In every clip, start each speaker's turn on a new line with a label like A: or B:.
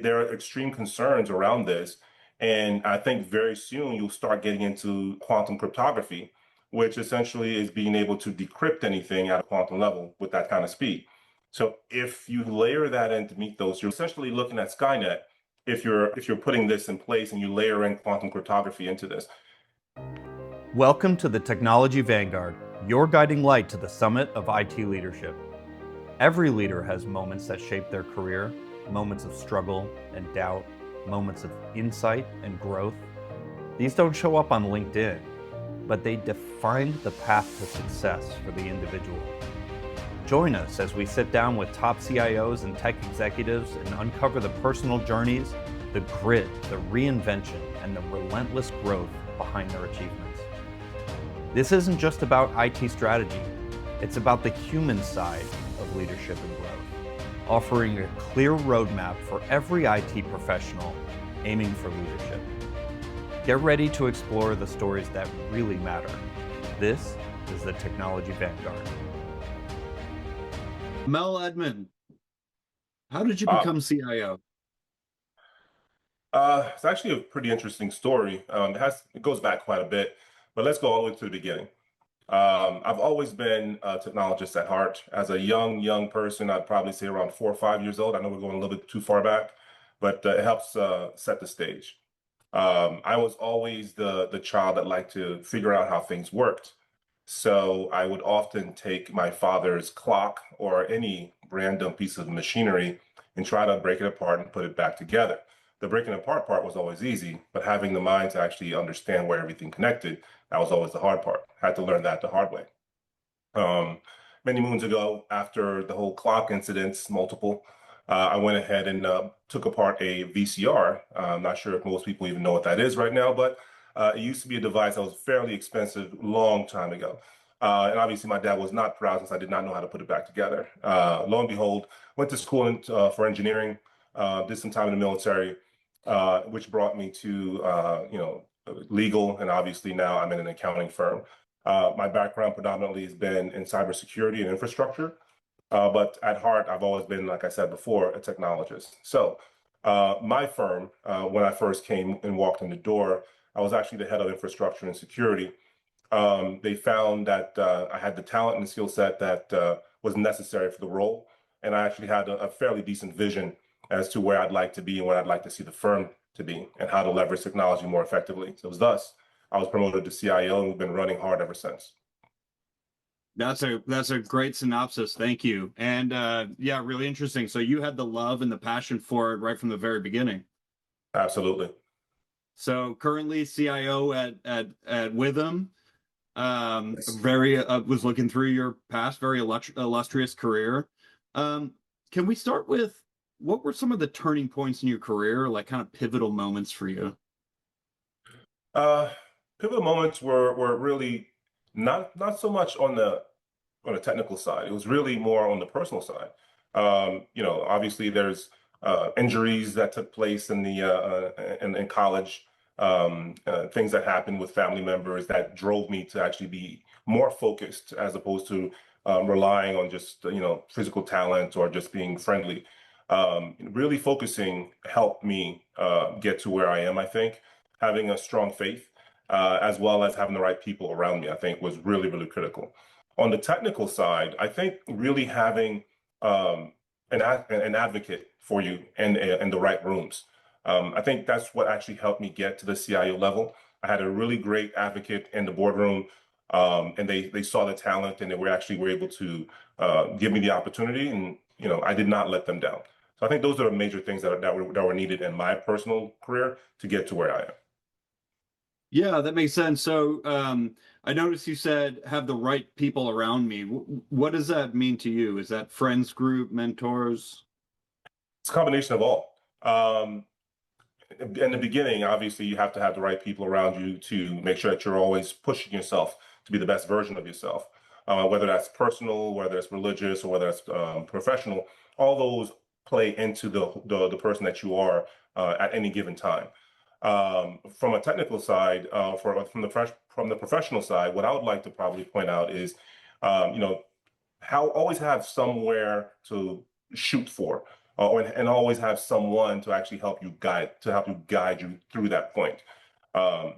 A: There are extreme concerns around this. And I think very soon you'll start getting into quantum cryptography, which essentially is being able to decrypt anything at a quantum level with that kind of speed. So if you layer that in to meet those, you're essentially looking at Skynet if you're putting this in place and you layer in quantum cryptography into this.
B: Welcome to the Technology Vanguard, your guiding light to the summit of IT leadership. Every leader has moments that shape their career, moments of struggle and doubt, moments of insight and growth. These don't show up on LinkedIn, but they define the path to success for the individual. Join us as we sit down with top CIOs and tech executives and uncover the personal journeys, the grit, the reinvention, and the relentless growth behind their achievements. This isn't just about IT strategy, it's about the human side of leadership and growth, offering a clear roadmap for every IT professional aiming for leadership. Get ready to explore the stories that really matter. This is the Technology Vanguard.
C: Amel Edmond, how did you become CIO?
A: It's actually a pretty interesting story. It goes back quite a bit, but let's go all the way to the beginning. I've always been a technologist at heart. As a young person, I'd probably say around 4 or 5 years old. I know we're going a little bit too far back, but it helps set the stage. I was always the child that liked to figure out how things worked. So I would often take my father's clock or any random piece of machinery and try to break it apart and put it back together. The breaking apart part was always easy, but having the mind to actually understand where everything connected, that was always the hard part. I had to learn that the hard way. Many moons ago, after the whole clock incidents, multiple, I went ahead and took apart a VCR. I'm not sure if most people even know what that is right now, but it used to be a device that was fairly expensive long time ago. And obviously my dad was not proud since I did not know how to put it back together. Lo and behold, went to school for engineering, did some time in the military, which brought me to, legal, and obviously now I'm in an accounting firm. My background predominantly has been in cybersecurity and infrastructure, but at heart, I've always been, like I said before, a technologist. So my firm, when I first came and walked in the door, I was actually the head of infrastructure and security. They found that I had the talent and the skill set that was necessary for the role, and I actually had a fairly decent vision as to where I'd like to be and where I'd like to see the firm to be and how to leverage technology more effectively. So thus, I was promoted to CIO and we've been running hard ever since.
C: That's a great synopsis. Thank you. And yeah, really interesting. So you had the love and the passion for it right from the very beginning.
A: Absolutely.
C: So currently CIO at Withum.
A: Yes.
C: Was looking through your past, very illustrious career. Can we start with what were some of the turning points in your career, like kind of pivotal moments for you?
A: Pivotal moments were really not so much on the technical side. It was really more on the personal side. Obviously there's injuries that took place in college, things that happened with family members that drove me to actually be more focused as opposed to relying on just physical talent or just being friendly. Really focusing helped me get to where I am. I think having a strong faith as well as having the right people around me, I think was really critical. On the technical side, I think really having an advocate for you in the right rooms. I think that's what actually helped me get to the CIO level. I had a really great advocate in the boardroom, and they saw the talent, and they were able to give me the opportunity, and I did not let them down. So I think those are the major things that were needed in my personal career to get to where I am.
C: Yeah, that makes sense. So I noticed you said have the right people around me. What does that mean to you? Is that friends group, mentors?
A: It's a combination of all. In the beginning, obviously, you have to have the right people around you to make sure that you're always pushing yourself to be the best version of yourself. Whether that's personal, whether it's religious, or whether it's professional, all those play into the person that you are at any given time. From a technical side, from the professional side, what I would like to probably point out is, how always have somewhere to shoot for. and always have someone to actually help you guide you through that point.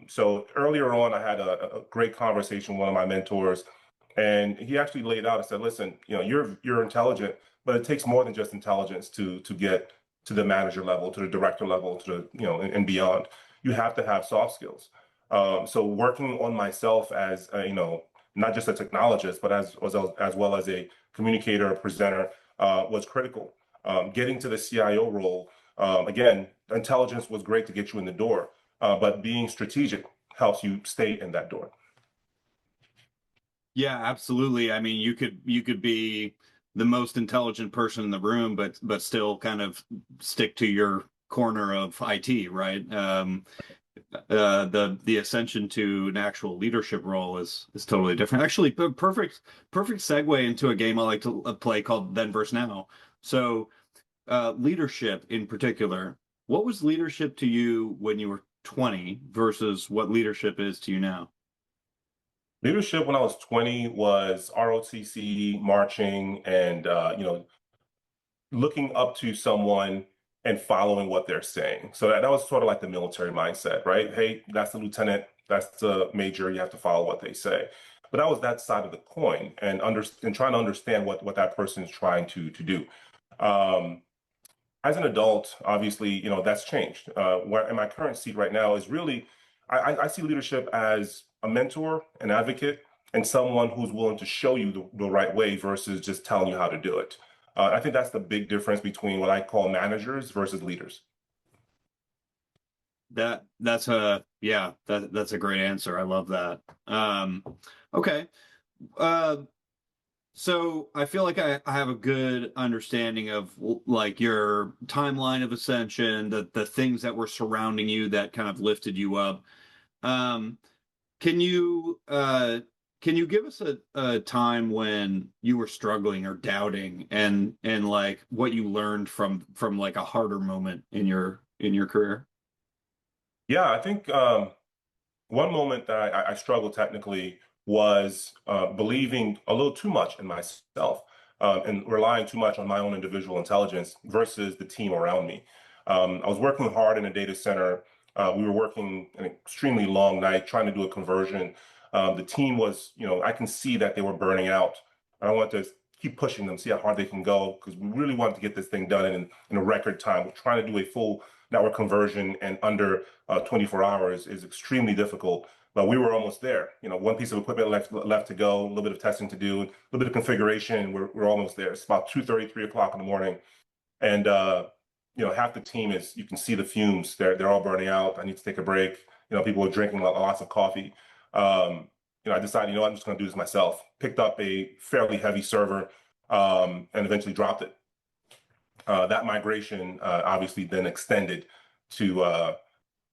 A: So earlier on, I had a great conversation with one of my mentors, and he actually laid out and said, "Listen, you're intelligent, but it takes more than just intelligence to get to the manager level, to the director level, to the and beyond. You have to have soft skills." So working on myself as not just a technologist, but as well as a communicator, a presenter, was critical. Getting to the CIO role, again, intelligence was great to get you in the door, but being strategic helps you stay in that door.
C: Yeah, absolutely. I mean, you could be the most intelligent person in the room, but still kind of stick to your corner of IT, right? The ascension to an actual leadership role is totally different. Actually, perfect segue into a game I like to play called Then versus Now. So, leadership in particular, what was leadership to you when you were 20 versus what leadership is to you now?
A: Leadership when I was 20 was ROTC, marching, and looking up to someone and following what they're saying. So that was sort of like the military mindset, right? Hey, that's the lieutenant, that's the major, you have to follow what they say. But that was that side of the coin, and trying to understand what that person is trying to do. Um, as an adult, obviously, that's changed. Where in my current seat right now is really, I see leadership as a mentor, an advocate, and someone who's willing to show you the right way versus just telling you how to do it. I think that's the big difference between what I call managers versus leaders.
C: That's a yeah, that's a great answer. I love that. Okay. Uh, so I feel like I have a good understanding of like your timeline of ascension, the things that were surrounding you that kind of lifted you up. Um, can you can you give us a time when you were struggling or doubting and like what you learned from like a harder moment in your career?
A: Yeah, I think one moment that I struggled technically was believing a little too much in myself and relying too much on my own individual intelligence versus the team around me. I was working hard in a data center. We were working an extremely long night trying to do a conversion. The team was, I can see that they were burning out. I wanted to keep pushing them, see how hard they can go, because we really wanted to get this thing done in a record time. We're trying to do a full network conversion and under 24 hours is extremely difficult. But we were almost there. One piece of equipment left to go, a little bit of testing to do, a little bit of configuration. We're almost there. It's about 2:30, 3 o'clock in the morning, and half the team is. You can see the fumes. They're all burning out. I need to take a break. People are drinking lots of coffee. I decided, I'm just going to do this myself. Picked up a fairly heavy server, and eventually dropped it. That migration obviously then extended to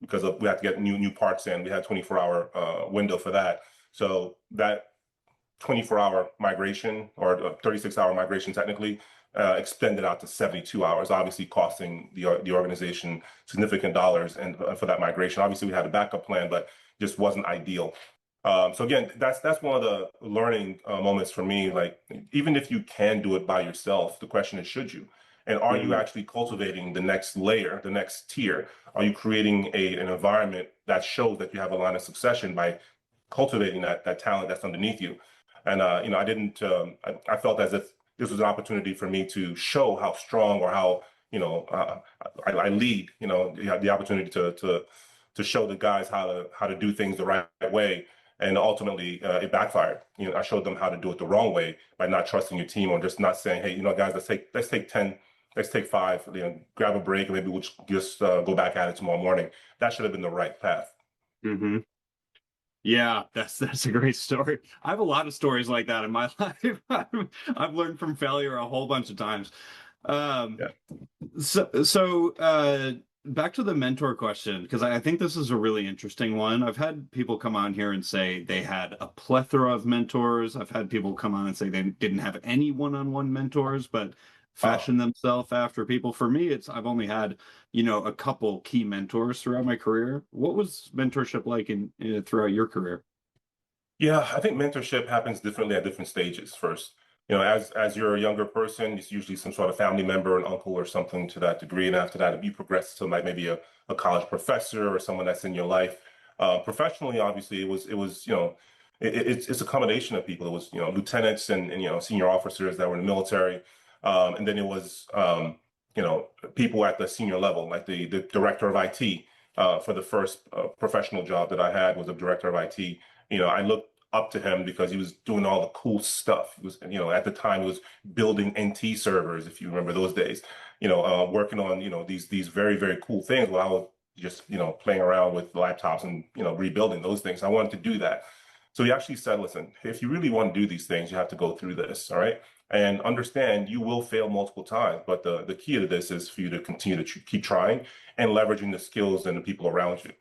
A: because we had to get new parts in. We had 24-hour window for that. So that 24-hour migration or 36-hour migration technically extended out to 72 hours, obviously costing the organization significant dollars and for that migration. Obviously, we had a backup plan, but just wasn't ideal. So again, that's one of the learning moments for me. Like, even if you can do it by yourself, the question is, should you? And are you
C: Mhm.
A: actually cultivating the next layer, the next tier? Are you creating an environment that shows that you have a line of succession by cultivating that talent that's underneath you? And I didn't. I felt as if this was an opportunity for me to show how strong or how I lead. You have the opportunity to show the guys how to do things the right way. And ultimately, it backfired. I showed them how to do it the wrong way by not trusting your team or just not saying, "Hey, guys, let's take 10, let's take 5, grab a break, and maybe we'll just go back at it tomorrow morning." That should have been the right path.
C: Hmm. Yeah, that's a great story. I have a lot of stories like that in my life. I've learned from failure a whole bunch of times. Um,
A: Yeah.
C: so back to the mentor question, because I think this is a really interesting one. I've had people come on here and say they had a plethora of mentors. I've had people come on and say they didn't have any one-on-one mentors, but
A: Oh,
C: fashion themselves after people. For me, I've only had, a couple key mentors throughout my career. What was mentorship like throughout your career?
A: yeah. I think mentorship happens differently at different stages. First, as you're a younger person, it's usually some sort of family member, an uncle or something to that degree. And after that, you progress to like maybe a college professor or someone that's in your life. Professionally, obviously, it was it's a combination of people. It was lieutenants and senior officers that were in the military, and then it was people at the senior level, like the director of IT. For the first professional job that I had was a director of IT. I looked up to him because he was doing all the cool stuff. He was, at the time, he was building NT servers, if you remember those days. Working on these very very cool things while I was just playing around with laptops and rebuilding those things. I wanted to do that. So he actually said, listen, if you really want to do these things, you have to go through this, all right? And understand you will fail multiple times, but the key to this is for you to continue to keep trying and leveraging the skills and the people around you.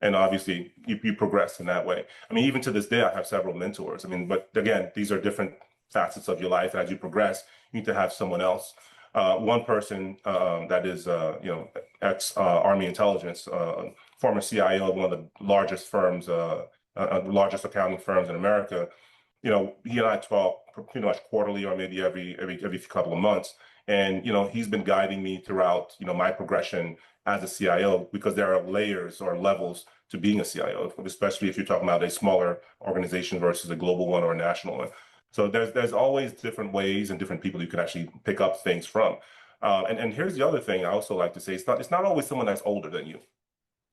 A: And obviously, you progress in that way. I mean, even to this day, I have several mentors. I mean, but again, these are different facets of your life. And as you progress, you need to have someone else. One person that is, ex-Army intelligence, former CIO of one of the largest firms, largest accounting firms in America. He and I talk pretty much quarterly or maybe every couple of months. And, he's been guiding me throughout, my progression as a CIO, because there are layers or levels to being a CIO, especially if you're talking about a smaller organization versus a global one or a national one. So there's always different ways and different people you can actually pick up things from. And here's the other thing I also like to say: it's not always someone that's older than you.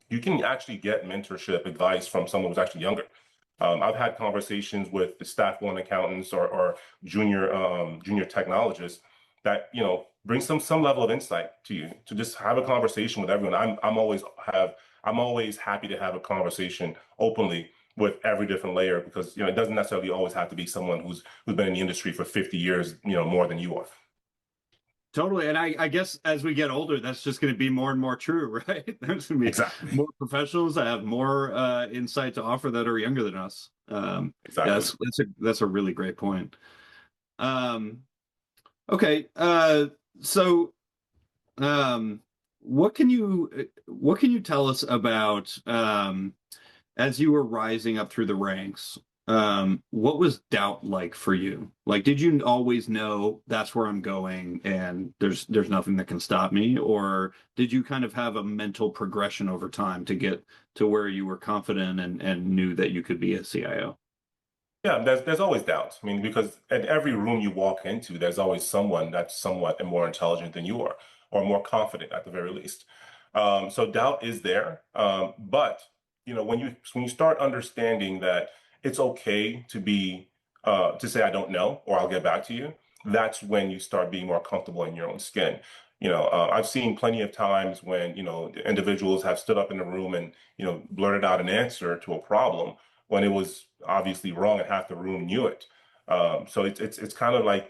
A: You can actually get mentorship advice from someone who's actually younger. I've had conversations with the staff one accountants or junior technologists that bring some level of insight to you to just have a conversation with everyone. I'm always happy to have a conversation openly with every different layer, because it doesn't necessarily always have to be someone who's been in the industry for 50 years more than you are.
C: Totally. And I guess as we get older, that's just going to be more and more true, right? There's going to be
A: Exactly.
C: more professionals that have more insight to offer that are younger than us.
A: Exactly.
C: That's a really great point. Okay. So what can you tell us about as you were rising up through the ranks? What was doubt like for you? Like, did you always know that's where I'm going and there's nothing that can stop me? Or did you kind of have a mental progression over time to get to where you were confident and knew that you could be a CIO?
A: Yeah, there's always doubt. I mean, because at every room you walk into, there's always someone that's somewhat more intelligent than you are, or more confident at the very least. So doubt is there. But when you start understanding that it's okay to say I don't know or I'll get back to you, that's when you start being more comfortable in your own skin. I've seen plenty of times when individuals have stood up in the room and blurted out an answer to a problem when it was obviously wrong and half the room knew it. So it's kind of like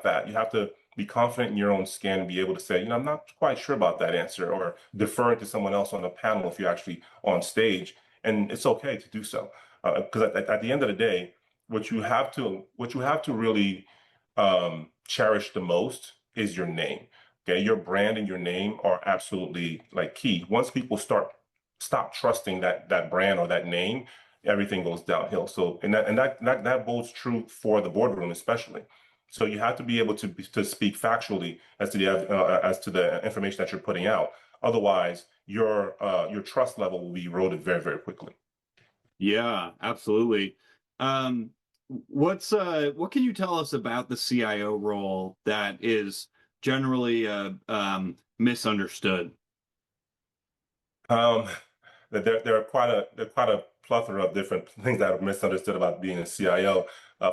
A: that. You have to be confident in your own skin and be able to say, I'm not quite sure about that answer, or defer it to someone else on the panel if you're actually on stage, and it's okay to do so. Because at the end of the day, what you have to really cherish the most is your name. Okay, your brand and your name are absolutely like key. Once people stop trusting that brand or that name, everything goes downhill. So, and that holds true for the boardroom especially. So you have to be able to speak factually as to the information that you're putting out. Otherwise, your trust level will be eroded very very quickly.
C: Yeah, absolutely. Um, what can you tell us about the CIO role that is generally misunderstood?
A: Um, there are quite a plethora of different things that are misunderstood about being a CIO.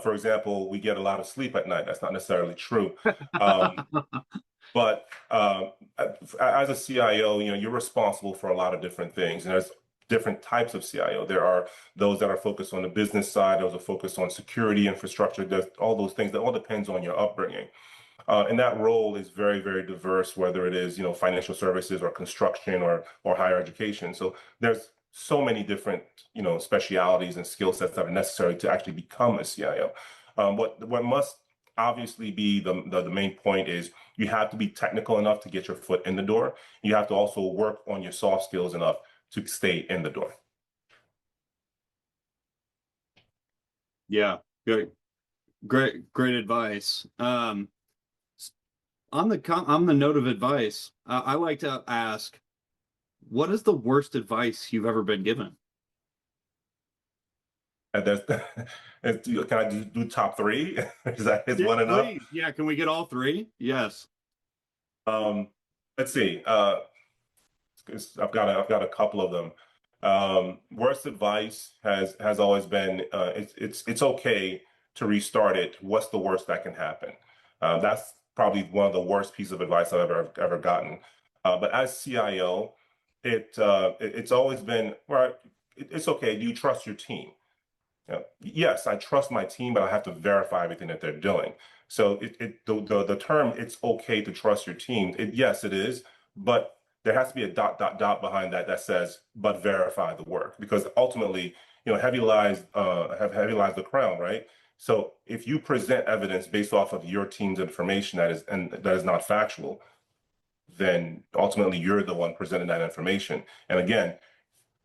A: For example, we get a lot of sleep at night. That's not necessarily true. Um, but as a CIO, you're responsible for a lot of different things, and there's different types of CIO. There are those that are focused on the business side, those are focused on security, infrastructure. There's all those things. That all depends on your upbringing. And that role is very, very diverse, whether it is, financial services or construction or higher education. So there's so many different, specialities and skill sets that are necessary to actually become a CIO. What must obviously be the main point is you have to be technical enough to get your foot in the door. You have to also work on your soft skills enough to stay in the door.
C: Yeah, good. great advice. On the note of advice, I like to ask, what is the worst advice you've ever been given?
A: And that's, can I do top three? Is
C: Yeah,
A: one enough?
C: please. Yeah, can we get all three? Yes.
A: Um, let's see. I've got a couple of them. Worst advice has always been it's okay to restart it. What's the worst that can happen? That's probably one of the worst pieces of advice I've ever gotten. But as CIO, it's always been right. It's okay. Do you trust your team? Yes, I trust my team, but I have to verify everything that they're doing. So the term "it's okay to trust your team," yes, it is, but there has to be a dot behind that that says "but verify the work," because ultimately, heavy lies the crown, right? So if you present evidence based off of your team's information that is not factual, then ultimately you're the one presenting that information. And again,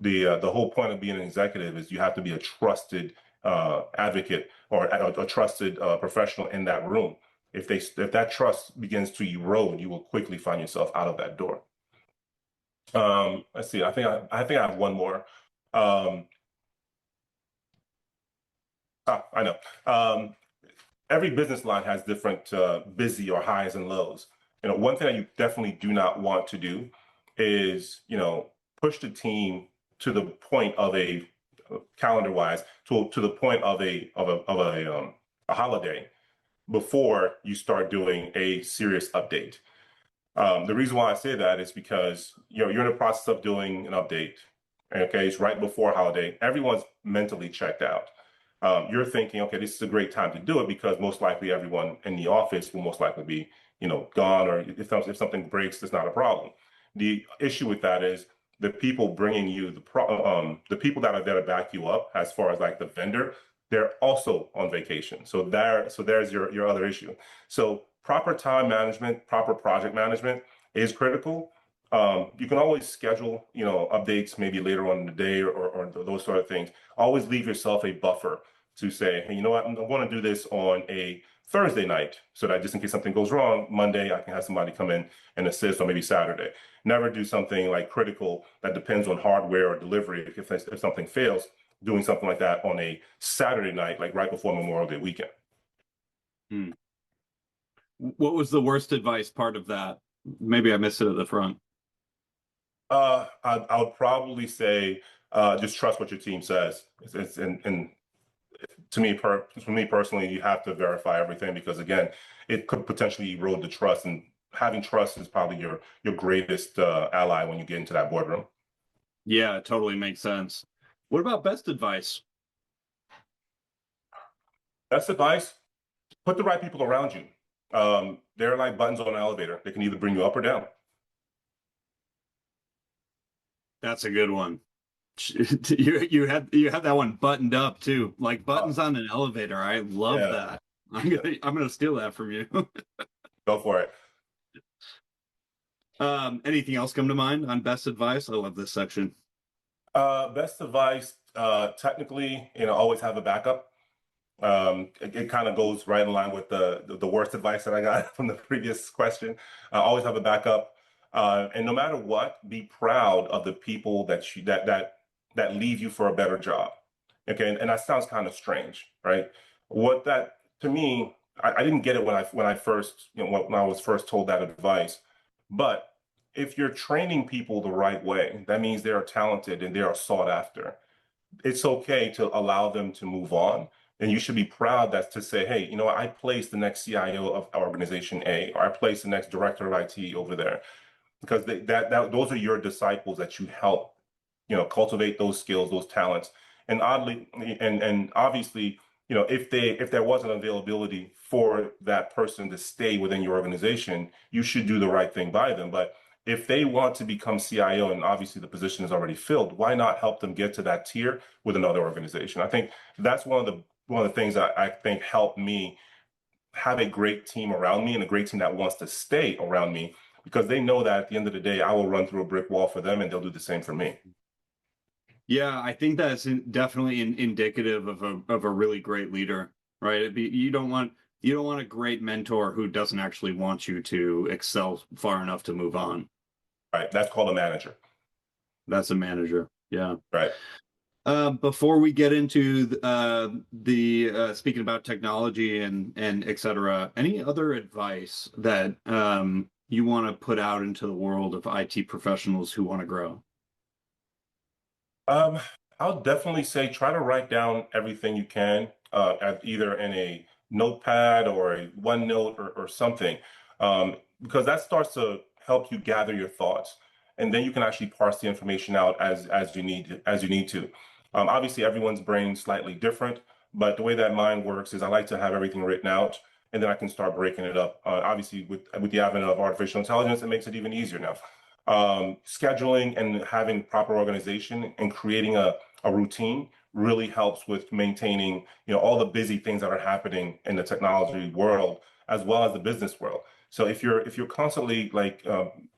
A: the whole point of being an executive is you have to be a trusted advocate or a trusted professional in that room. If that trust begins to erode, you will quickly find yourself out of that door. Let's see. I think I have one more. Um, I know. Every business line has different busy or highs and lows. One thing that you definitely do not want to do is, push the team to the point of a calendar wise to the point of a holiday before you start doing a serious update. The reason why I say that is because you're in the process of doing an update. Okay, it's right before holiday. Everyone's mentally checked out. You're thinking, okay, this is a great time to do it because most likely everyone in the office will most likely be, gone, or if something breaks, it's not a problem. The issue with that is the people bringing you the people that are there to back you up, as far as like the vendor, they're also on vacation. So there's your other issue. So proper time management, proper project management is critical. You can always schedule, updates maybe later on in the day or those sort of things. Always leave yourself a buffer to say, hey, you know what, I'm going to do this on a Thursday night so that just in case something goes wrong, Monday I can have somebody come in and assist, or maybe Saturday. Never do something like critical that depends on hardware or delivery. If something fails, doing something like that on a Saturday night, like right before Memorial Day weekend.
C: Hmm. What was the worst advice part of that? Maybe I missed it at the front.
A: I would probably say just trust what your team says. And for me personally, you have to verify everything because again, it could potentially erode the trust. And having trust is probably your greatest ally when you get into that boardroom.
C: Yeah, it totally makes sense. What about best advice?
A: Best advice: put the right people around you. They're like buttons on an elevator. They can either bring you up or down.
C: That's a good one. You had that one buttoned up too, like
A: Uh,
C: buttons on an elevator. I love
A: yeah,
C: that. I'm gonna steal that from you.
A: go for it.
C: Anything else come to mind on best advice? I love this section.
A: Best advice, technically, always have a backup. It kind of goes right in line with the worst advice that I got from the previous question. Always have a backup, and no matter what, be proud of the people that leave you for a better job. Okay, and that sounds kind of strange, right? What that to me, I didn't get it when I first when I was first told that advice, but if you're training people the right way, that means they are talented and they are sought after. It's okay to allow them to move on. And you should be proud that to say, hey, I placed the next CIO of organization A, or I placed the next director of IT over there, because those are your disciples that you help, cultivate those skills, those talents. And oddly, and obviously, if there wasn't availability for that person to stay within your organization, you should do the right thing by them. But if they want to become CIO and obviously the position is already filled, why not help them get to that tier with another organization? I think that's one of the things that I think helped me have a great team around me and a great team that wants to stay around me because they know that at the end of the day, I will run through a brick wall for them and they'll do the same for me.
C: Yeah, I think that's definitely indicative of a really great leader, right? You don't want a great mentor who doesn't actually want you to excel far enough to move on.
A: Right. That's called a manager.
C: That's a manager. Yeah.
A: Right.
C: Before we get into the speaking about technology and et cetera, any other advice that you want to put out into the world of IT professionals who want to grow?
A: Um, I'll definitely say try to write down everything you can, either in a notepad or a OneNote or something, because that starts to help you gather your thoughts, and then you can actually parse the information out as you need to. Obviously, everyone's brain's slightly different, but the way that mine works is I like to have everything written out, and then I can start breaking it up. Obviously, with the advent of artificial intelligence, it makes it even easier now. Scheduling and having proper organization and creating a routine really helps with maintaining, all the busy things that are happening in the technology world as well as the business world. So if you're constantly like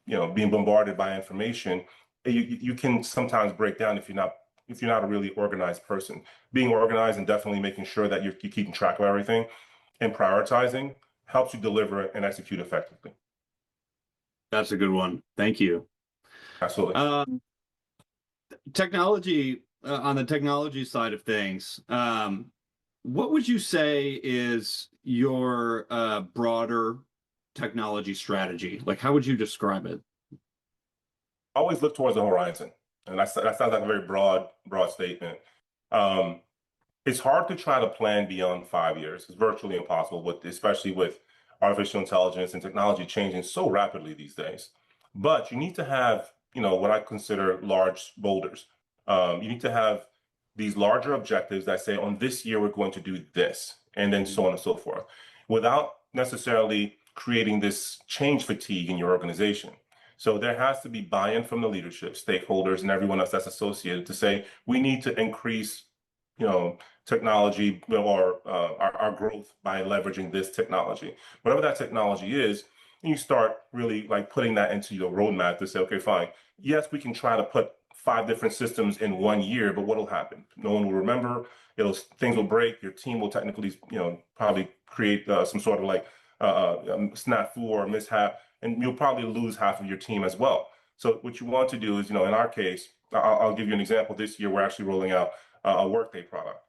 A: being bombarded by information, you can sometimes break down if you're not a really organized person. Being organized and definitely making sure that you're keeping track of everything and prioritizing helps you deliver and execute effectively.
C: That's a good one. Thank you.
A: Absolutely.
C: Technology on the technology side of things, what would you say is your broader technology strategy? Like, how would you describe it?
A: Always look towards the horizon. And that sounds like a very broad statement. Um, it's hard to try to plan beyond 5 years. It's virtually impossible, especially with artificial intelligence and technology changing so rapidly these days. But you need to have, what I consider large boulders. You need to have these larger objectives that say, on this year, we're going to do this, and then so on and so forth, without necessarily creating this change fatigue in your organization. So there has to be buy-in from the leadership, stakeholders, and everyone else that's associated to say, we need to increase, technology or our growth by leveraging this technology. Whatever that technology is, you start really like putting that into your roadmap to say, okay, fine. Yes, we can try to put 5 different systems in 1 year, but what'll happen? No one will remember. Things will break. Your team will technically, probably create some sort of like snafu or mishap, and you'll probably lose half of your team as well. So what you want to do is, in our case, I'll give you an example. This year, we're actually rolling out a Workday product.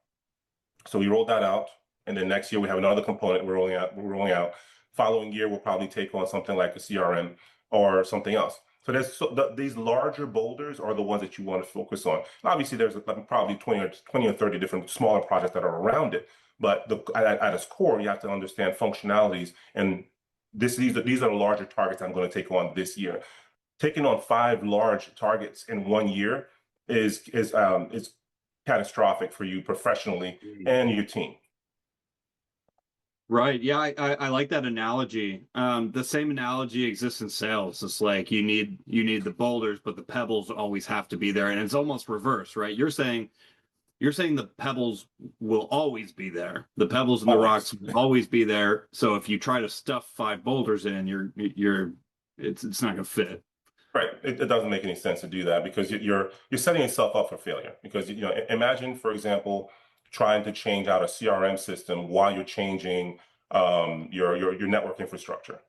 A: So we rolled that out, and then next year we have another component we're rolling out. Following year, we'll probably take on something like a CRM or something else. So these larger boulders are the ones that you want to focus on. And obviously, there's probably 20 or 30 different smaller projects that are around it. But at its core, you have to understand functionalities, and these are the larger targets I'm going to take on this year. Taking on 5 large targets in 1 year is catastrophic for you professionally and your team.
C: Right. Yeah, I like that analogy. The same analogy exists in sales. It's like you need the boulders, but the pebbles always have to be there. And it's almost reverse, right? You're saying the pebbles will always be there. The pebbles and the
A: Always.
C: rocks will always be there. So if you try to stuff 5 boulders in, it's not gonna fit.
A: Right. It doesn't make any sense to do that because you're setting yourself up for failure. Because imagine, for example, trying to change out a CRM system while you're changing your network infrastructure.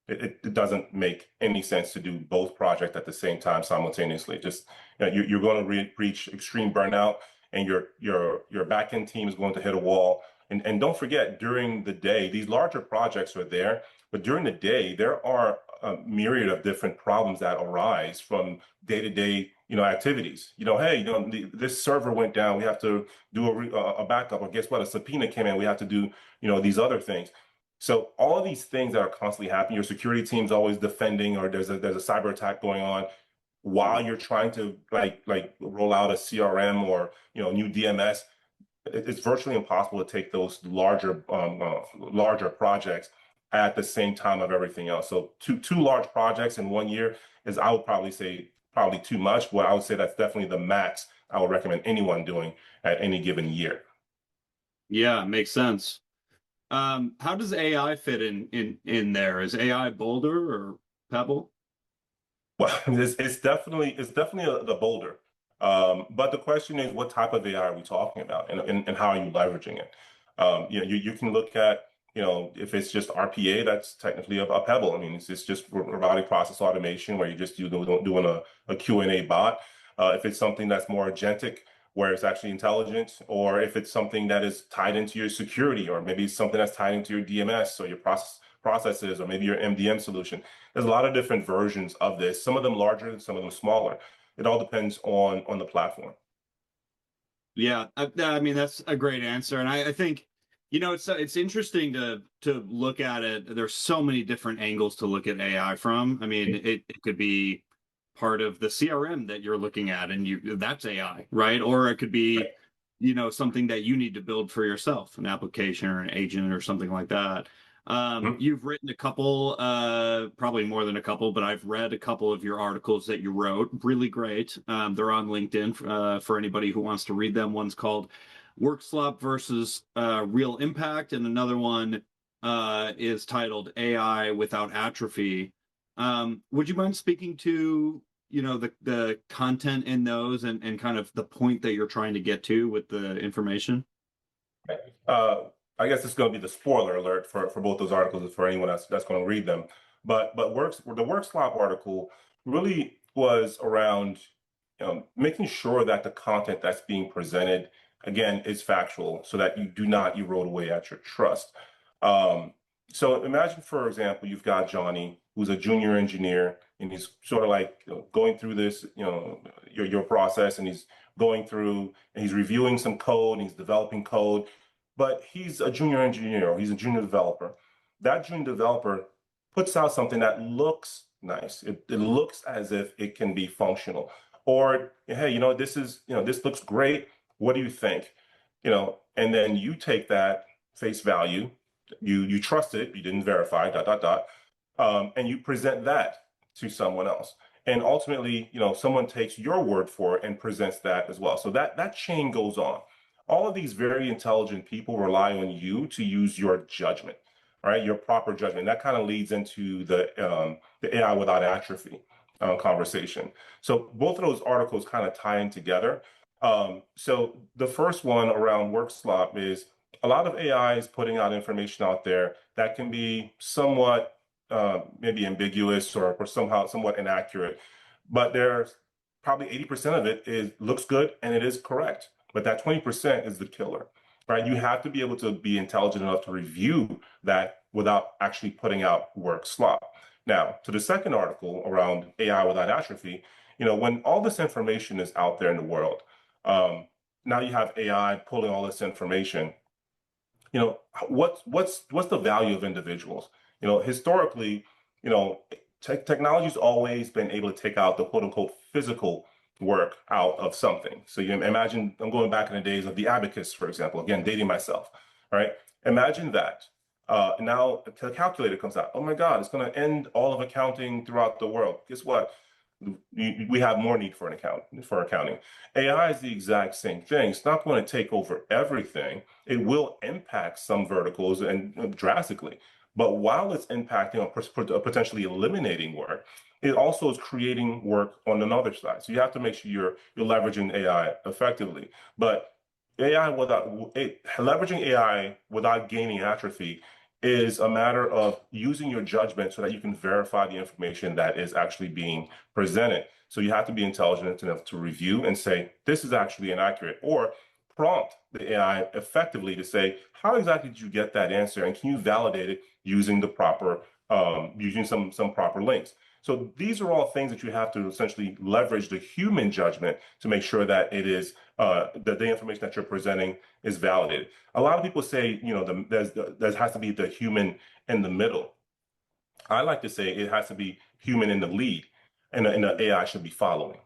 A: It doesn't make any sense to do both projects at the same time simultaneously. Just you're going to reach extreme burnout, and your back end team is going to hit a wall. And don't forget, during the day, these larger projects are there, but during the day, there are a myriad of different problems that arise from day-to-day, activities. Hey, this server went down. We have to do a backup, or guess what? A subpoena came in. We have to do, these other things. So all of these things that are constantly happening, your security team's always defending, or there's a cyber attack going on while you're trying to like roll out a CRM or new DMS. It's virtually impossible to take those larger projects at the same time of everything else. So two large projects in 1 year is, I would probably say, probably too much. But I would say that's definitely the max I would recommend anyone doing at any given year.
C: Yeah, makes sense. How does AI fit in there? Is AI boulder or pebble?
A: Well, it's definitely the boulder. But the question is, what type of AI are we talking about, and how are you leveraging it? You can look at, if it's just RPA, that's technically a pebble. I mean, it's just robotic process automation where doing a Q&A bot. If it's something that's more agentic, where it's actually intelligent, or if it's something that is tied into your security, or maybe something that's tied into your DMS or your processes, or maybe your MDM solution. There's a lot of different versions of this, some of them larger, some of them smaller. It all depends on the platform.
C: Yeah, I mean that's a great answer, and I think it's interesting to look at it. There's so many different angles to look at AI from. I mean, it could be part of the CRM that you're looking at, and that's AI, right? Or it could be, something that you need to build for yourself, an application or an agent or something like that.
A: Mhm.
C: You've written a couple, probably more than a couple, but I've read a couple of your articles that you wrote. Really great. They're on LinkedIn for anybody who wants to read them. One's called Work Slop versus Real Impact, and another one is titled AI Without Atrophy. Would you mind speaking to, the content in those and kind of the point that you're trying to get to with the information?
A: Uh, I guess it's going to be the spoiler alert for both those articles and for anyone that's going to read them. But the work slop article really was around making sure that the content that's being presented again is factual, so that you do not erode away at your trust. Um, so imagine, for example, you've got Johnny, who's a junior engineer, and he's sort of like going through this, your process, and he's going through and he's reviewing some code, and he's developing code, but he's a junior engineer or he's a junior developer. That junior developer puts out something that looks nice. It looks as if it can be functional. Or, hey, this looks great. What do you think? And then you take that face value, you trust it, you didn't verify, dot, dot, dot, and you present that to someone else. And ultimately, someone takes your word for it and presents that as well. So that chain goes on. All of these very intelligent people rely on you to use your judgment, right? Your proper judgment. That kind of leads into the AI without atrophy conversation. So both of those articles kind of tie in together. So the first one around work slop is a lot of AI is putting out information out there that can be somewhat maybe ambiguous or somehow somewhat inaccurate, but there's probably 80% of it is looks good and it is correct. But that 20% is the killer, right? You have to be able to be intelligent enough to review that without actually putting out work slop. Now, to the second article around AI without atrophy, when all this information is out there in the world, now you have AI pulling all this information. What's the value of individuals? Historically, you know, technology's always been able to take out the quote unquote physical work out of something. So you imagine, I'm going back in the days of the abacus, for example, again, dating myself, right? Imagine that. Now the calculator comes out. Oh my God, it's going to end all of accounting throughout the world. Guess what? We have more need for accounting. AI is the exact same thing. It's not going to take over everything. It will impact some verticals and drastically. But while it's impacting or potentially eliminating work, it also is creating work on another side. So you have to make sure you're leveraging AI effectively. But leveraging AI without gaining atrophy is a matter of using your judgment so that you can verify the information that is actually being presented. So you have to be intelligent enough to review and say, this is actually inaccurate, or prompt the AI effectively to say, how exactly did you get that answer? And can you validate it using the proper, using some proper links? So these are all things that you have to essentially leverage the human judgment to make sure that it is that the information that you're presenting is validated. A lot of people say, there has to be the human in the middle. I like to say it has to be human in the lead, and the AI should be following.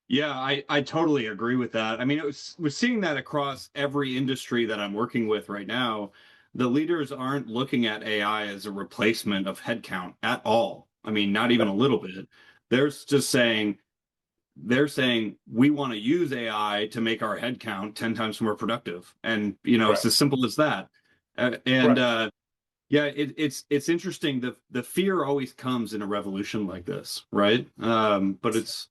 C: Yeah, I totally agree with that. I mean, we're seeing that across every industry that I'm working with right now. The leaders aren't looking at AI as a replacement of headcount at all. I mean, not even a little bit. They're just saying they're saying we want to use AI to make our headcount 10 times more productive. And it's
A: Correct.
C: as simple as that. And
A: Correct.
C: yeah, it's interesting. The fear always comes in a revolution like this, right? But it's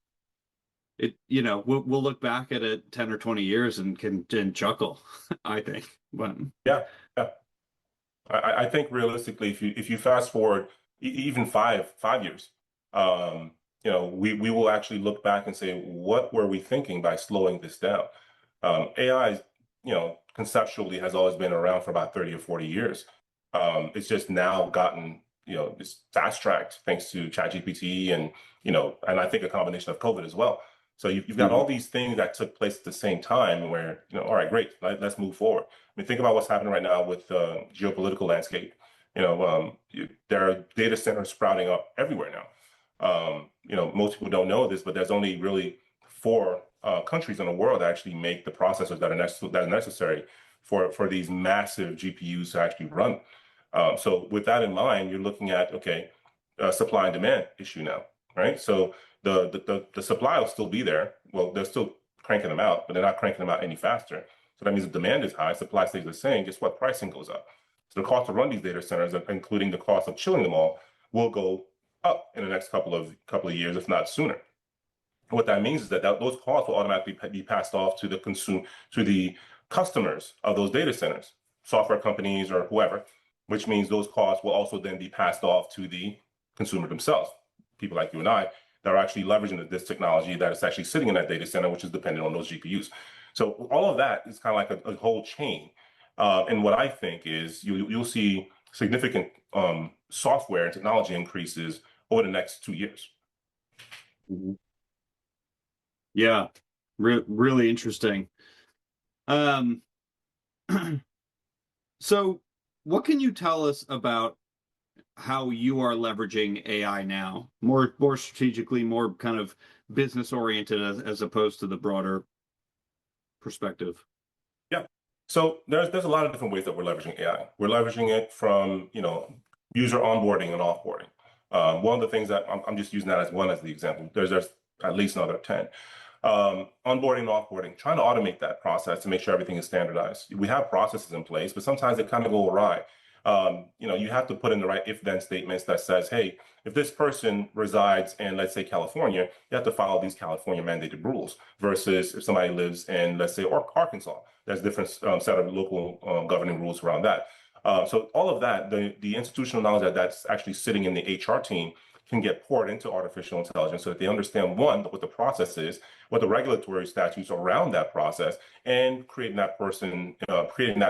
C: we'll look back at it 10 or 20 years and can chuckle, I think. But
A: Yeah, yeah. I think realistically, if you fast forward even five years, we will actually look back and say, what were we thinking by slowing this down? AI, conceptually has always been around for about 30 or 40 years. It's just now gotten, it's fast tracked thanks to ChatGPT and I think a combination of COVID as well. So you've got all these things that took place at the same time where, all right, great, let's move forward. I mean, think about what's happening right now with the geopolitical landscape. There are data centers sprouting up everywhere now. Most people don't know this, but there's only really four countries in the world that actually make the processors that are necessary for these massive GPUs to actually run. So with that in mind, you're looking at, okay, supply and demand issue now, right? So the supply will still be there. Well, they're still cranking them out, but they're not cranking them out any faster. So that means the demand is high, supply stays the same. Guess what? Pricing goes up. So the cost to run these data centers, including the cost of chilling them all, will go up in the next couple of years, if not sooner. What that means is that those costs will automatically be passed off to the customers of those data centers, software companies or whoever, which means those costs will also then be passed off to the consumer themselves, people like you and I that are actually leveraging this technology that is actually sitting in that data center, which is dependent on those GPUs. So all of that is kind of like a whole chain. And what I think is you'll see significant software and technology increases over the next 2 years.
C: Yeah, really interesting. So what can you tell us about how you are leveraging AI now, more strategically, more kind of business oriented as opposed to the broader perspective?
A: Yeah. So there's a lot of different ways that we're leveraging AI. We're leveraging it from, user onboarding and offboarding. One of the things that I'm just using that as one as the example. There's at least another 10. Onboarding and offboarding, trying to automate that process to make sure everything is standardized. We have processes in place, but sometimes they kind of go awry. You have to put in the right if-then statements that says, hey, if this person resides in, let's say, California, you have to follow these California mandated rules versus if somebody lives in, let's say, Arkansas, there's a different set of local governing rules around that. So all of that, the institutional knowledge that's actually sitting in the HR team can get poured into artificial intelligence so that they understand, one, what the process is, what the regulatory statutes around that process, and creating that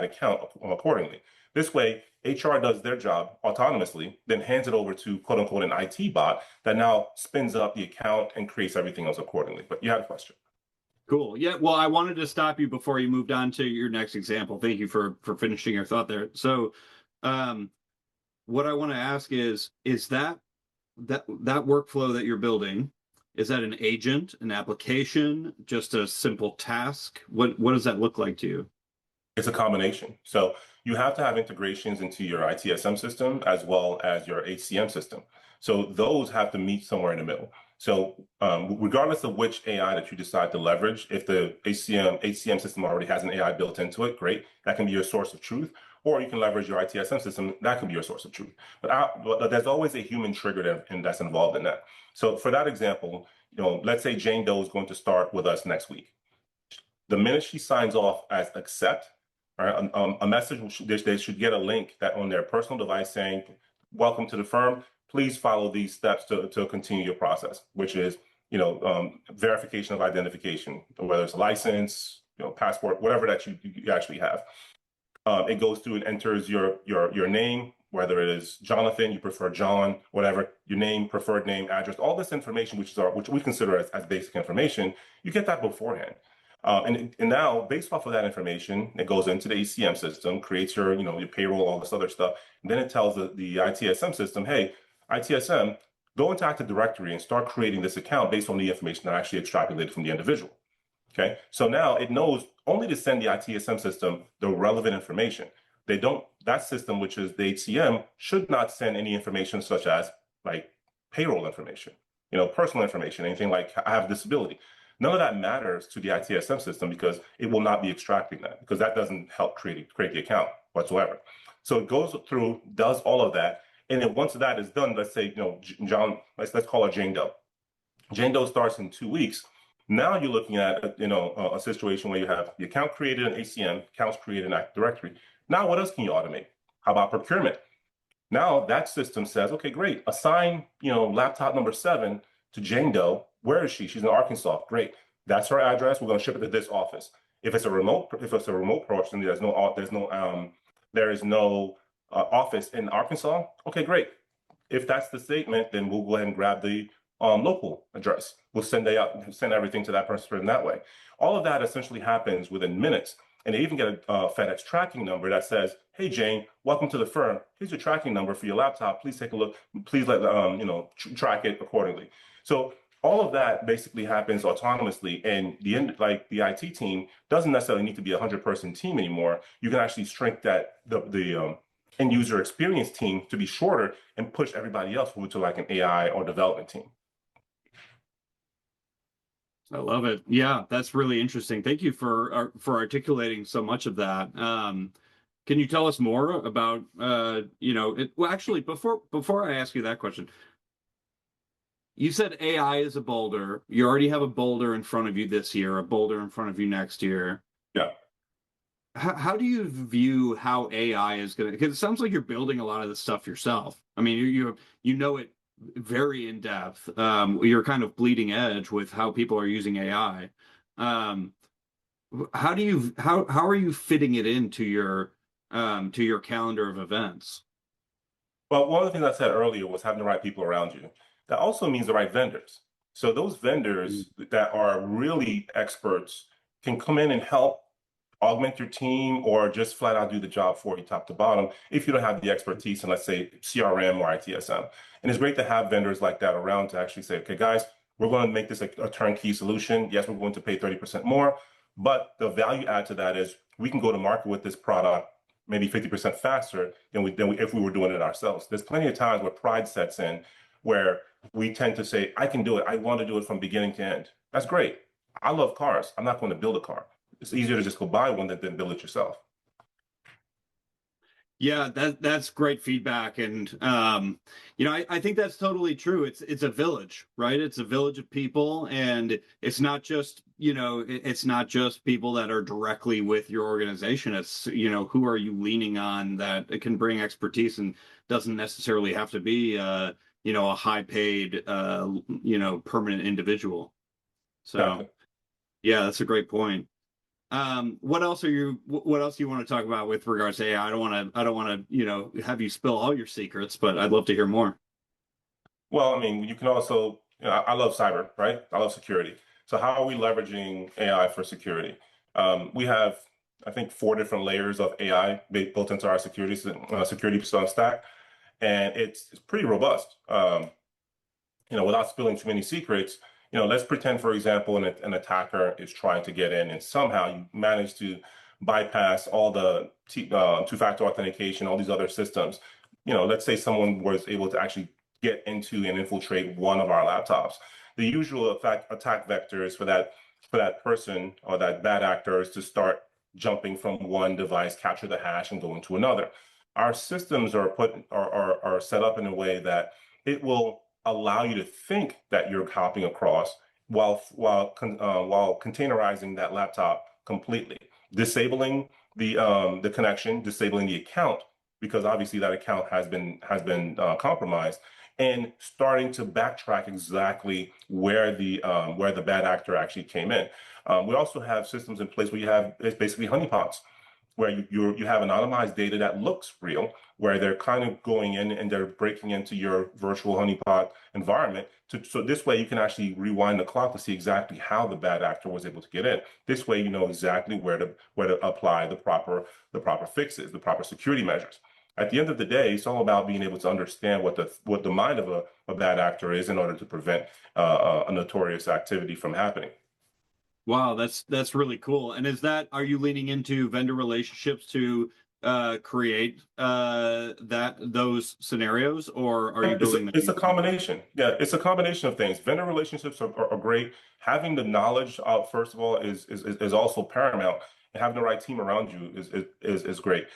A: account accordingly. This way, HR does their job autonomously, then hands it over to quote unquote an IT bot that now spins up the account and creates everything else accordingly. But you had a question.
C: Cool. Yeah. Well, I wanted to stop you before you moved on to your next example. Thank you for finishing your thought there. So, what I want to ask is that workflow that you're building, is that an agent, an application, just a simple task? What does that look like to you?
A: It's a combination. So you have to have integrations into your ITSM system as well as your HCM system. So those have to meet somewhere in the middle. So regardless of which AI that you decide to leverage, if the HCM system already has an AI built into it, great. That can be your source of truth. Or you can leverage your ITSM system. That can be your source of truth. But there's always a human trigger that's involved in that. So for that example, let's say Jane Doe is going to start with us next week. The minute she signs off as accept, right, a message, they should get a link that on their personal device saying, welcome to the firm. Please follow these steps to continue your process, which is, verification of identification, whether it's a license, passport, whatever that you actually have. It goes through and enters your name, whether it is Jonathan, you prefer John, whatever, your name, preferred name, address, all this information, which we consider as basic information, you get that beforehand. And now, based off of that information, it goes into the HCM system, creates your payroll, all this other stuff. And then it tells the ITSM system, hey, ITSM, go into Active Directory and start creating this account based on the information that I actually extrapolated from the individual. Okay, so now it knows only to send the ITSM system the relevant information. That system, which is the HCM, should not send any information such as like payroll information, personal information, anything like I have a disability. None of that matters to the ITSM system because it will not be extracting that because that doesn't help create the account whatsoever. So it goes through, does all of that. And then once that is done, let's say, John, let's call her Jane Doe. Jane Doe starts in 2 weeks. Now you're looking at a situation where you have the account created in ACM, accounts created in Active Directory. Now what else can you automate? How about procurement? Now that system says, okay, great, assign laptop number 7 to Jane Doe. Where is she? She's in Arkansas. Great. That's her address. We're going to ship it to this office. If it's a remote person, there is no office in Arkansas. Okay, great. If that's the statement, then we'll go ahead and grab the local address. We'll send everything to that person that way. All of that essentially happens within minutes. And they even get a FedEx tracking number that says, "Hey Jane, welcome to the firm. Here's your tracking number for your laptop. Please take a look. Please let track it accordingly." So all of that basically happens autonomously, and the IT team doesn't necessarily need to be a 100-person team anymore. You can actually shrink the end user experience team to be shorter and push everybody else over to like an AI or development team.
C: I love it. Yeah, that's really interesting. Thank you for articulating so much of that. Can you tell us more about well, actually, before I ask you that question, you said AI is a boulder. You already have a boulder in front of you this year, a boulder in front of you next year.
A: Yeah.
C: How do you view how AI is going to, because it sounds like you're building a lot of this stuff yourself. I mean, you know it very in depth. You're kind of bleeding edge with how people are using AI. How are you fitting it into your calendar of events?
A: Well, one of the things I said earlier was having the right people around you. That also means the right vendors. So those vendors that are really experts can come in and help augment your team or just flat out do the job for you top to bottom if you don't have the expertise in, let's say, CRM or ITSM. And it's great to have vendors like that around to actually say, okay, guys, we're going to make this a turnkey solution. Yes, we're going to pay 30% more, but the value add to that is we can go to market with this product maybe 50% faster than if we were doing it ourselves. There's plenty of times where pride sets in, where we tend to say, I can do it. I want to do it from beginning to end. That's great. I love cars. I'm not going to build a car. It's easier to just go buy one than build it yourself.
C: Yeah, that's great feedback. And I think that's totally true. It's a village, right? It's a village of people, and it's not just, it's not just people that are directly with your organization. It's, who are you leaning on that it can bring expertise and doesn't necessarily have to be a high paid permanent individual. So
A: Exactly.
C: yeah, that's a great point. What else do you want to talk about with regards to AI? I don't want to, have you spill all your secrets, but I'd love to hear more.
A: Well, I mean, you can also, I love cyber, right? I love security. So how are we leveraging AI for security? We have, I think, 4 different layers of AI built into our security stack, and it's pretty robust. Without spilling too many secrets, let's pretend, for example, an attacker is trying to get in and somehow you manage to bypass all the two-factor authentication, all these other systems. Let's say someone was able to actually get into and infiltrate one of our laptops. The usual attack vectors for that person or that bad actor is to start jumping from one device, capture the hash, and go into another. Our systems are set up in a way that it will allow you to think that you're copying across while containerizing that laptop completely, disabling the connection, disabling the account, because obviously that account has been compromised, and starting to backtrack exactly where the bad actor actually came in. We also have systems in place where it's basically honeypots, where you have anonymized data that looks real, where they're kind of going in and they're breaking into your virtual honeypot environment. So this way you can actually rewind the clock to see exactly how the bad actor was able to get in. This way you know exactly where to apply the proper fixes, the proper security measures. At the end of the day, it's all about being able to understand what the mind of a bad actor is in order to prevent a notorious activity from happening.
C: Wow, that's really cool. And are you leaning into vendor relationships to create those scenarios, or are you building them?
A: It's a combination. Yeah, it's a combination of things. Vendor relationships are great. Having the knowledge, first of all, is also paramount. And having the right team around you is great.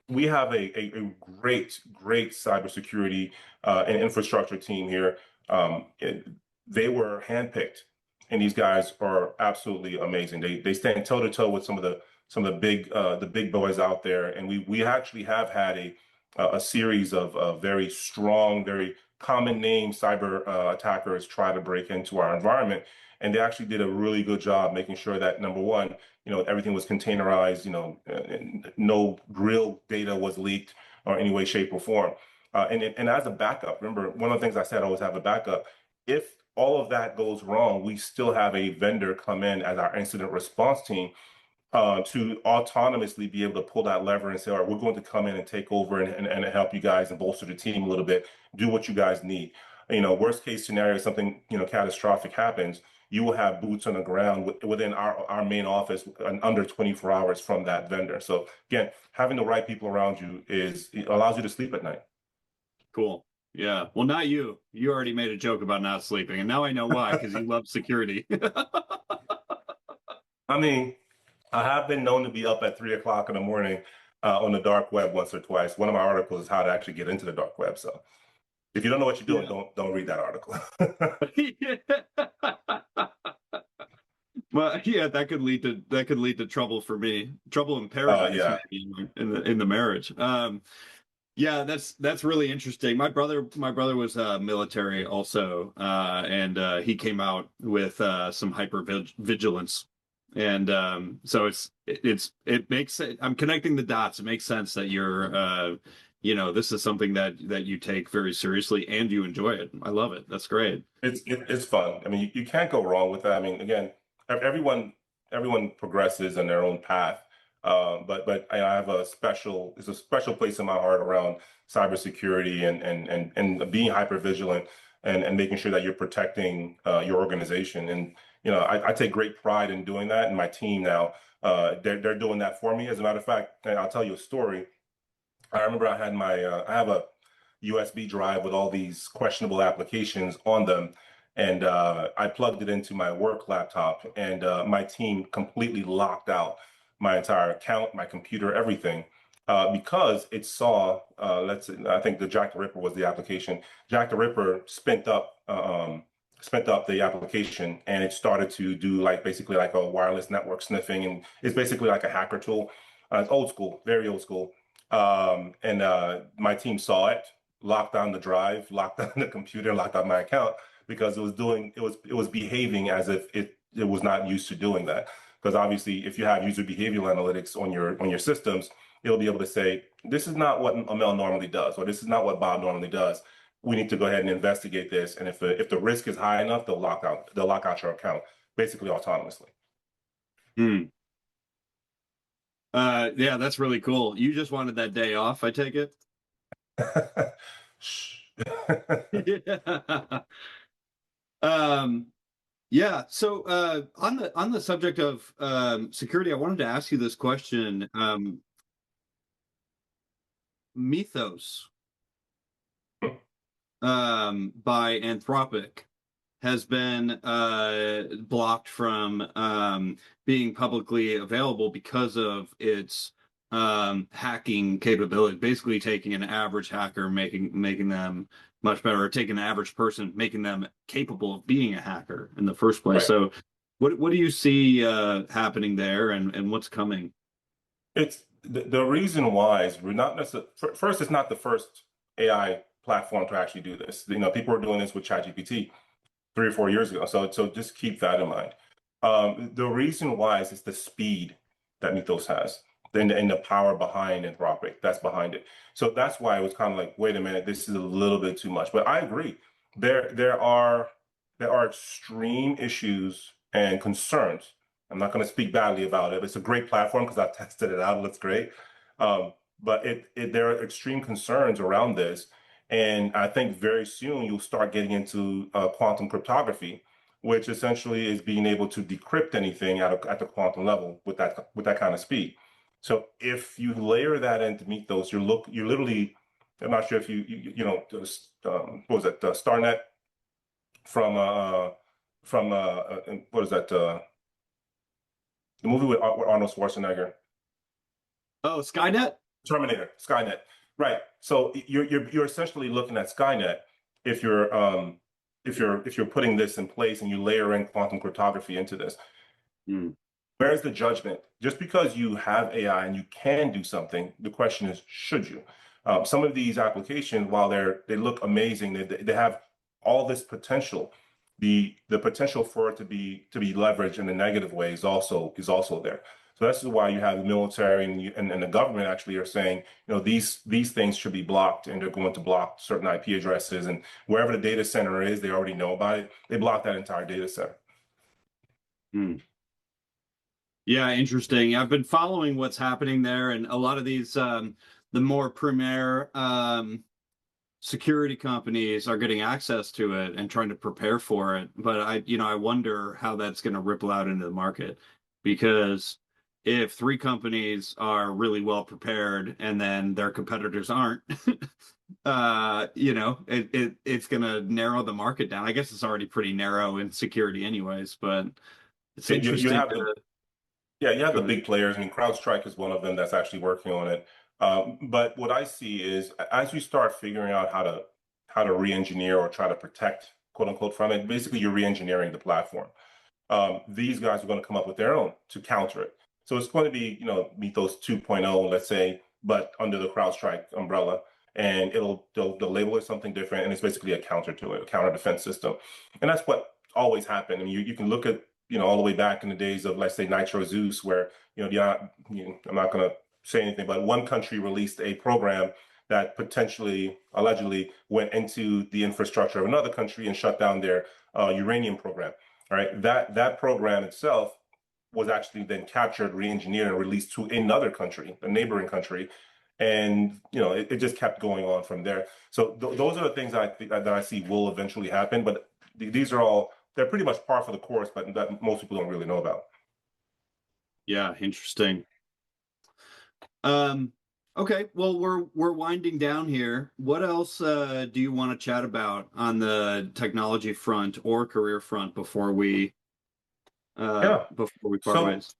A: We have a great cybersecurity and infrastructure team here. They were handpicked and these guys are absolutely amazing. They stand toe to toe with some of the big boys out there, and we actually have had a series of very strong, very common name cyber attackers try to break into our environment, and they actually did a really good job making sure that number one, everything was containerized, and no real data was leaked or any way, shape, or form. And as a backup, remember, one of the things I said, always have a backup. If all of that goes wrong, we still have a vendor come in as our incident response team to autonomously be able to pull that lever and say, all right, we're going to come in and take over and help you guys and bolster the team a little bit, do what you guys need. Worst case scenario, something, catastrophic happens, you will have boots on the ground within our main office in under 24 hours from that vendor. So again, having the right people around you it allows you to sleep at night.
C: Cool. Yeah. Well, not you. You already made a joke about not sleeping, and now I know why, because you love security.
A: I mean, I have been known to be up at 3 o'clock in the morning on the dark web once or twice. One of my articles is how to actually get into the dark web. So if you don't know what you're doing,
C: Yeah.
A: don't read that article.
C: Well, yeah, that could lead to trouble for me, trouble in paradise,
A: Yeah.
C: maybe in the marriage. Yeah, that's really interesting. My brother was military also, and he came out with some hyper vigilance, and so it makes it. I'm connecting the dots. It makes sense that this is something that you take very seriously and you enjoy it. I love it. That's great.
A: It's fun. I mean, you can't go wrong with that. I mean, again, everyone progresses in their own path. But I have it's a special place in my heart around cybersecurity and being hyper vigilant and making sure that you're protecting your organization. And I take great pride in doing that. And my team now, they're doing that for me. As a matter of fact, and I'll tell you a story. I remember I have a USB drive with all these questionable applications on them. And I plugged it into my work laptop, and my team completely locked out my entire account, my computer, everything, because it saw, I think the Jack the Ripper was the application. Jack the Ripper spent up the application, and it started to do like basically like a wireless network sniffing, and it's basically like a hacker tool. It's old school, very old school. And my team saw it, locked down the drive, locked down the computer, locked down my account because it was behaving as if it was not used to doing that. Because obviously, if you have user behavioral analytics on your systems, it'll be able to say, this is not what Amel normally does, or this is not what Bob normally does. We need to go ahead and investigate this. And if the risk is high enough, they'll lock out your account, basically autonomously.
C: Hmm. Yeah, that's really cool. You just wanted that day off, I take it.
A: Shh.
C: Yeah. Um, yeah. So on the subject of security, I wanted to ask you this question. Mythos by Anthropic has been blocked from being publicly available because of its hacking capability. Basically, taking an average hacker, making them much better, or taking an average person, making them capable of being a hacker in the first place.
A: Right.
C: So, what do you see happening there, and what's coming?
A: It's the reason why is we're not necessarily first. It's not the first AI platform to actually do this. People were doing this with ChatGPT 3 or 4 years ago. So just keep that in mind. The reason why is it's the speed that Mythos has, and the power behind Anthropic that's behind it. So that's why it was kind of like, wait a minute, this is a little bit too much. But I agree. There are extreme issues and concerns. I'm not going to speak badly about it. It's a great platform because I've tested it out. It looks great. But there are extreme concerns around this. And I think very soon you'll start getting into quantum cryptography, which essentially is being able to decrypt anything at the quantum level with that kind of speed. So if you layer that in to meet those, you're literally, I'm not sure if what was that, StarNet from what is that, the movie with Arnold Schwarzenegger?
C: Oh, Skynet?
A: Terminator, Skynet. Right. So you're essentially looking at Skynet if you're if you're putting this in place and you layer in quantum cryptography into this,
C: Mm.
A: where's the judgment? Just because you have AI and you can do something, the question is, should you? Some of these applications, while they look amazing, they have all this potential. The potential for it to be leveraged in a negative way is also there. So that's why you have the military and the government actually are saying, these things should be blocked, and they're going to block certain IP addresses, and wherever the data center is, they already know about it. They block that entire data center.
C: Mm. Yeah, interesting. I've been following what's happening there, and a lot of these the more premier security companies are getting access to it and trying to prepare for it. But I wonder how that's going to ripple out into the market, because if three companies are really well prepared and then their competitors aren't, it's going to narrow the market down. I guess it's already pretty narrow in security anyways, but it's
A: You
C: interesting
A: have
C: to
A: you have
C: go
A: the
C: ahead.
A: big players. I mean, CrowdStrike is one of them that's actually working on it. But what I see is, as you start figuring out how to re-engineer or try to protect, quote unquote, from it, basically you're re-engineering the platform. These guys are going to come up with their own to counter it. So it's going to be, Mythos 2.0, let's say, but under the CrowdStrike umbrella. And they'll label it something different, and it's basically a counter to it, a counter defense system. And that's what always happened. I mean, you can look at, all the way back in the days of, let's say, Nitro Zeus, where, I'm not going to say anything, but one country released a program that potentially, allegedly, went into the infrastructure of another country and shut down their uranium program. All right, that program itself was actually then captured, re-engineered, and released to another country, a neighboring country, and it just kept going on from there. So those are the things that I see will eventually happen. But these are they're pretty much par for the course, but that most people don't really know about.
C: Yeah, interesting. Um, okay, well, we're winding down here. What else do you want to chat about on the technology front or career front
A: Yeah.
C: before we part
A: So
C: ways?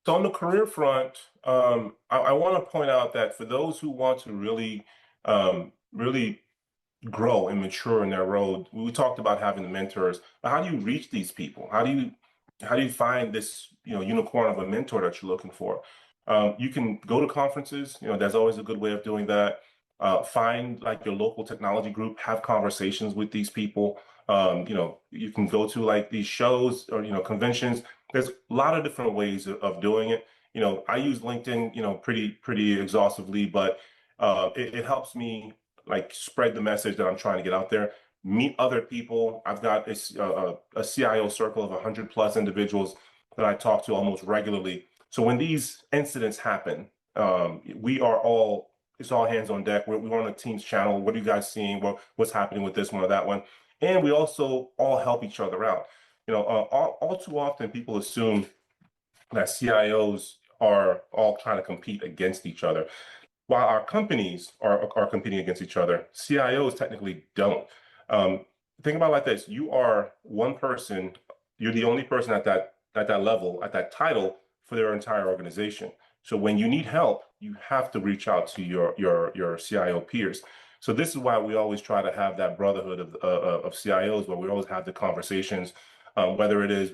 A: so on the career front, I want to point out that for those who want to really grow and mature in their role. We talked about having the mentors, but how do you reach these people? How do you find this unicorn of a mentor that you're looking for? You can go to conferences. There's always a good way of doing that. Find like your local technology group, have conversations with these people. You can go to like these shows or conventions. There's a lot of different ways of doing it. I use LinkedIn, pretty exhaustively, but it helps me like spread the message that I'm trying to get out there, meet other people. I've got a CIO circle of 100 plus individuals that I talk to almost regularly. So when these incidents happen, it's all hands on deck. We're on a Teams channel. What are you guys seeing? What's happening with this one or that one? And we also all help each other out. All too often people assume that CIOs are all trying to compete against each other. While our companies are competing against each other, CIOs technically don't. Think about it like this: you are one person, you're the only person at that level, at that title for their entire organization. So when you need help, you have to reach out to your CIO peers. So this is why we always try to have that brotherhood of CIOs, where we always have the conversations, whether it is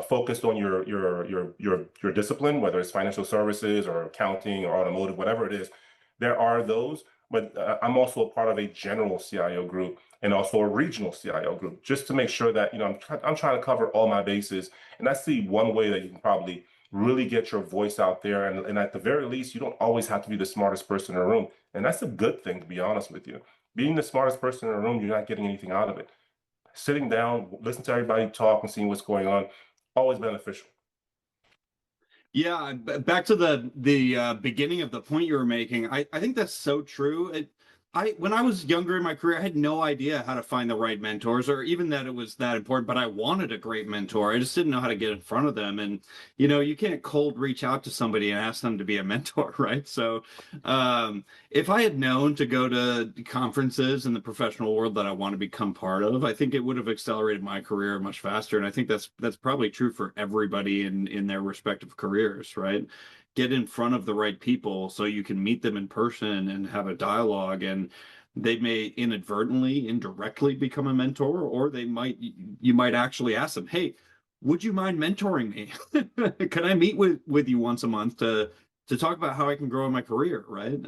A: focused on your discipline, whether it's financial services or accounting or automotive, whatever it is. There are those, but I'm also a part of a general CIO group and also a regional CIO group, just to make sure that I'm trying to cover all my bases, and that's the one way that you can probably really get your voice out there. And at the very least, you don't always have to be the smartest person in the room, and that's a good thing, to be honest with you. Being the smartest person in the room, you're not getting anything out of it. Sitting down, listen to everybody talk and seeing what's going on, always beneficial.
C: Yeah, back to the beginning of the point you were making. I think that's so true. When I was younger in my career, I had no idea how to find the right mentors or even that it was that important, but I wanted a great mentor. I just didn't know how to get in front of them. And you can't cold reach out to somebody and ask them to be a mentor, right? So if I had known to go to conferences in the professional world that I want to become part of, I think it would have accelerated my career much faster. And I think that's probably true for everybody in their respective careers, right? Get in front of the right people so you can meet them in person and have a dialogue. And they may inadvertently, indirectly become a mentor, or you might actually ask them, hey, would you mind mentoring me? Can I meet with you once a month to talk about how I can grow in my career, right?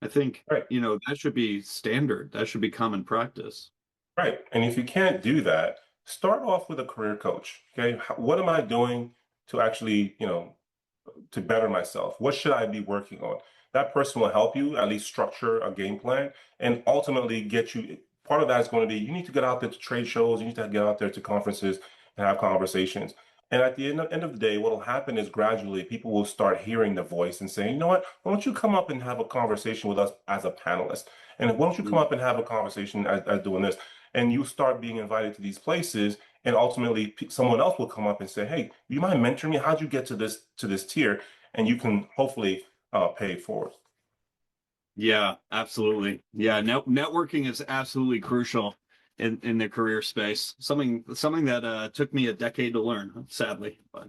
C: I think,
A: Right.
C: that should be standard. That should be common practice.
A: Right. And if you can't do that, start off with a career coach. Okay. What am I doing to actually, to better myself? What should I be working on? That person will help you at least structure a game plan and ultimately get you. Part of that is going to be you need to get out there to trade shows, you need to get out there to conferences and have conversations. And at the end of the day, what will happen is gradually people will start hearing the voice and saying, you know what, why don't you come up and have a conversation with us as a panelist? And why don't you come up and have a conversation as doing this? And you start being invited to these places, and ultimately someone else will come up and say, hey, you mind mentoring me? How'd you get to this tier? And you can hopefully pay it forward.
C: Yeah, absolutely. Yeah, networking is absolutely crucial in the career space. Something that took me a decade to learn, sadly. But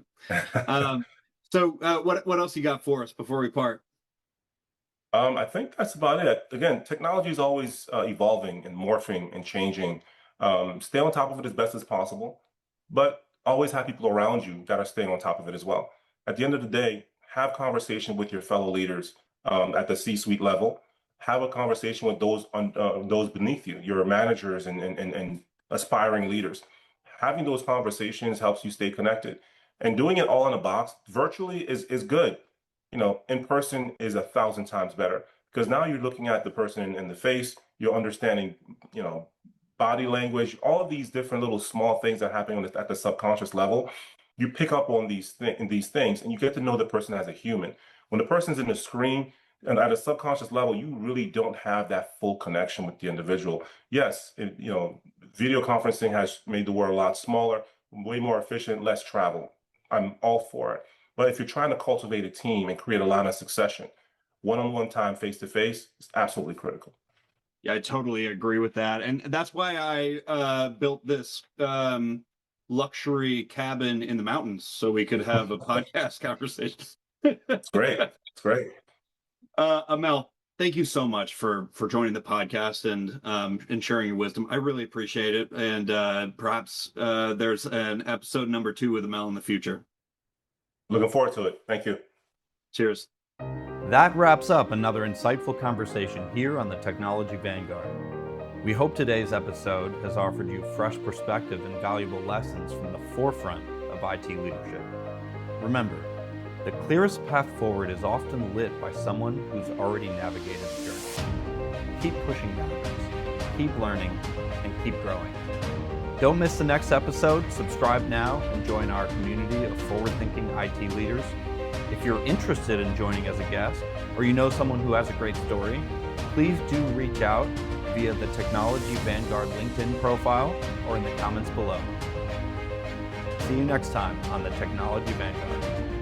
C: um, so what else you got for us before we part?
A: I think that's about it. Again, technology is always evolving and morphing and changing. Stay on top of it as best as possible, but always have people around you that are staying on top of it as well. At the end of the day, have conversation with your fellow leaders at the C-suite level. Have a conversation with those beneath you, your managers and aspiring leaders. Having those conversations helps you stay connected. And doing it all in a box virtually is good. In person is 1,000 times better because now you're looking at the person in the face, you're understanding, body language, all of these different little small things that happen at the subconscious level. You pick up on these things and you get to know the person as a human. When the person's in the screen and at a subconscious level, you really don't have that full connection with the individual. Yes, video conferencing has made the world a lot smaller, way more efficient, less travel. I'm all for it. But if you're trying to cultivate a team and create a line of succession, one-on-one time, face-to-face is absolutely critical.
C: Yeah, I totally agree with that. And that's why I built this luxury cabin in the mountains so we could have a podcast conversation.
A: It's great. It's great.
C: Amel, thank you so much for joining the podcast and sharing your wisdom. I really appreciate it. And perhaps there's an episode number 2 with Amel in the future.
A: Looking forward to it. Thank you.
C: Cheers.
B: That wraps up another insightful conversation here on the Technology Vanguard. We hope today's episode has offered you fresh perspective and valuable lessons from the forefront of IT leadership. Remember, the clearest path forward is often lit by someone who's already navigated the journey. Keep pushing boundaries, keep learning, and keep growing. Don't miss the next episode. Subscribe now and join our community of forward-thinking IT leaders. If you're interested in joining as a guest, or you know someone who has a great story, please do reach out via the Technology Vanguard LinkedIn profile or in the comments below. See you next time on the Technology Vanguard.